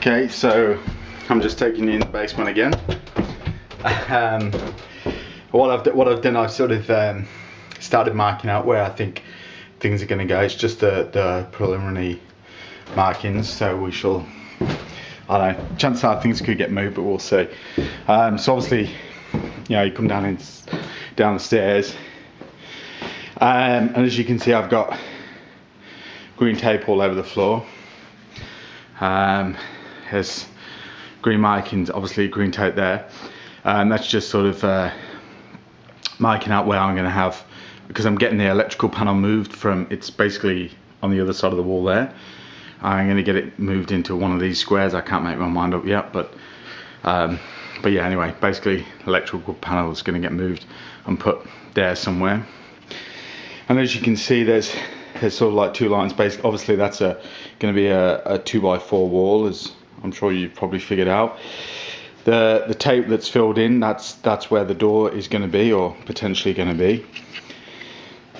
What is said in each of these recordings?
Okay, so I'm just taking you in the basement again. What I've done, I've sort of started marking out where I think things are going to go. It's just the preliminary markings, so we shall. I don't know. Chances are things could get moved, but we'll see. So obviously, you come down the stairs, and as you can see, I've got green tape all over the floor. There's green markings, obviously green tape there, and that's just sort of marking out where I'm going to have, because I'm getting the electrical panel moved from, it's basically on the other side of the wall there. I'm going to get it moved into one of these squares. I can't make my mind up yet, but yeah, anyway, basically electrical panel is going to get moved and put there somewhere. And as you can see, there's sort of like two lines. Basically, obviously that's going to be a 2x4 wall, as I'm sure you've probably figured out. The tape that's filled in, that's where the door is going to be, or potentially going to be.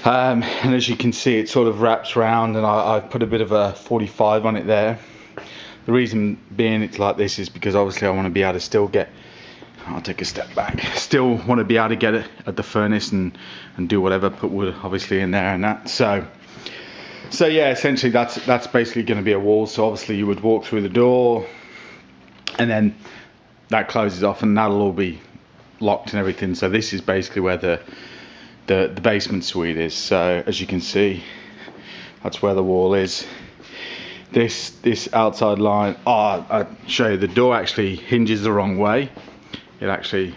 And as you can see, it sort of wraps around, and I've put a bit of a 45 on it there. The reason being it's like this is because obviously I want to be able to still get, I'll take a step back, still want to be able to get it at the furnace and do whatever, put wood obviously in there and that. So yeah, essentially that's basically going to be a wall. So obviously you would walk through the door, and then that closes off, and that'll all be locked and everything. So this is basically where the basement suite is. So as you can see, that's where the wall is. This outside line, I'll show you, the door actually hinges the wrong way. It actually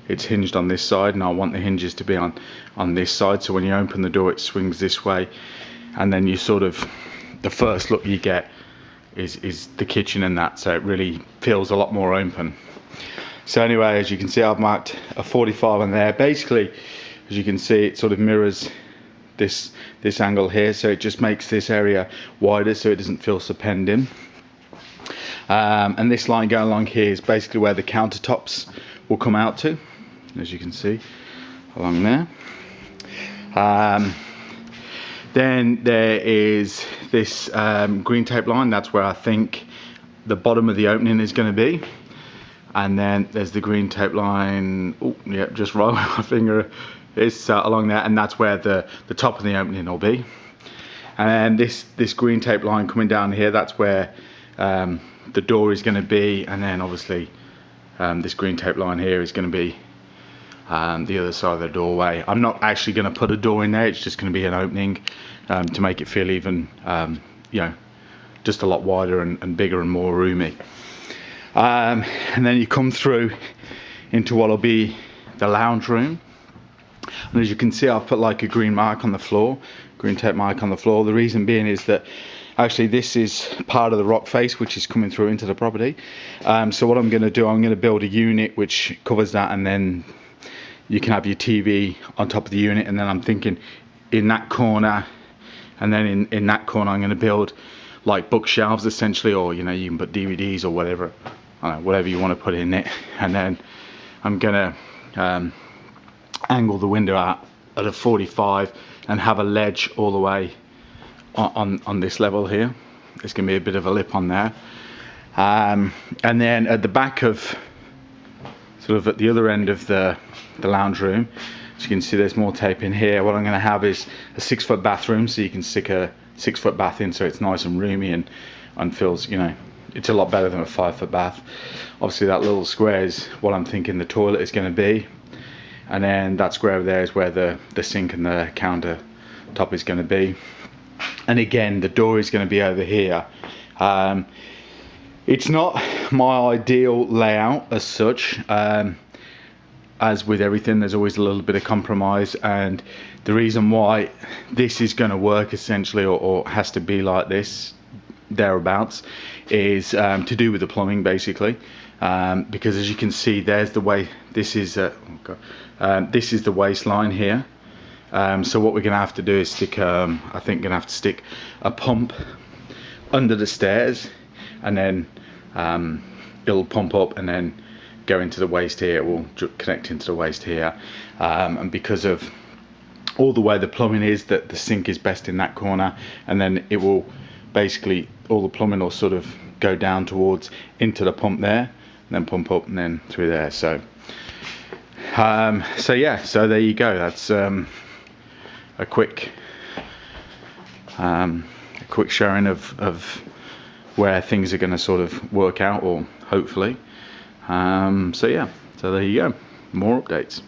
it's hinged on this side, and I want the hinges to be on this side, so when you open the door it swings this way, and then you sort of, the first look you get is the kitchen and that, so it really feels a lot more open. So anyway, as you can see, I've marked a 45 on there. Basically, as you can see, it sort of mirrors this angle here, so it just makes this area wider so it doesn't feel so penned in. And this line going along here is basically where the countertops will come out to, as you can see along there. Then there is this green tape line. That's where I think the bottom of the opening is going to be. And then there's the green tape line, oh yeah, just rolling my finger, it's along there, and that's where the top of the opening will be. And this green tape line coming down here, that's where the door is going to be. And then obviously this green tape line here is going to be the other side of the doorway. I'm not actually going to put a door in there, it's just going to be an opening to make it feel even just a lot wider and bigger and more roomy. And then you come through into what will be the lounge room, and as you can see, I've put like a green mark on the floor, green tape mark on the floor. The reason being is that actually this is part of the rock face which is coming through into the property. So what I'm going to do, I'm going to build a unit which covers that, and then you can have your TV on top of the unit. And then I'm thinking in that corner, and then in that corner I'm going to build like bookshelves essentially, or you can put DVDs or whatever, I don't know, whatever you want to put in it. And then I'm going to angle the window out at a 45 and have a ledge all the way on this level here. There's going to be a bit of a lip on there, and then at the back of, sort of at the other end of the lounge room, as you can see, there's more tape in here. What I'm going to have is a 6-foot bathroom, so you can stick a 6-foot bath in, so it's nice and roomy and feels, it's a lot better than a 5-foot bath. Obviously that little square is what I'm thinking the toilet is going to be, and then that square over there is where the sink and the counter top is going to be. And again, the door is going to be over here. It's not my ideal layout as such. As with everything, there's always a little bit of compromise, and the reason why this is going to work essentially, or has to be like this, thereabouts, is to do with the plumbing basically. Because as you can see, there's the way, this is the waistline here. So what we're going to have to do is stick, I think going to have to stick a pump under the stairs, and then it'll pump up and then go into the waste here. It will connect into the waste here, and because of all the way the plumbing is, that the sink is best in that corner, and then it will basically all the plumbing will sort of go down towards into the pump there, and then pump up and then through there. So yeah, so there you go. That's a quick showing of where things are going to sort of work out, or hopefully. So yeah, so there you go, more updates.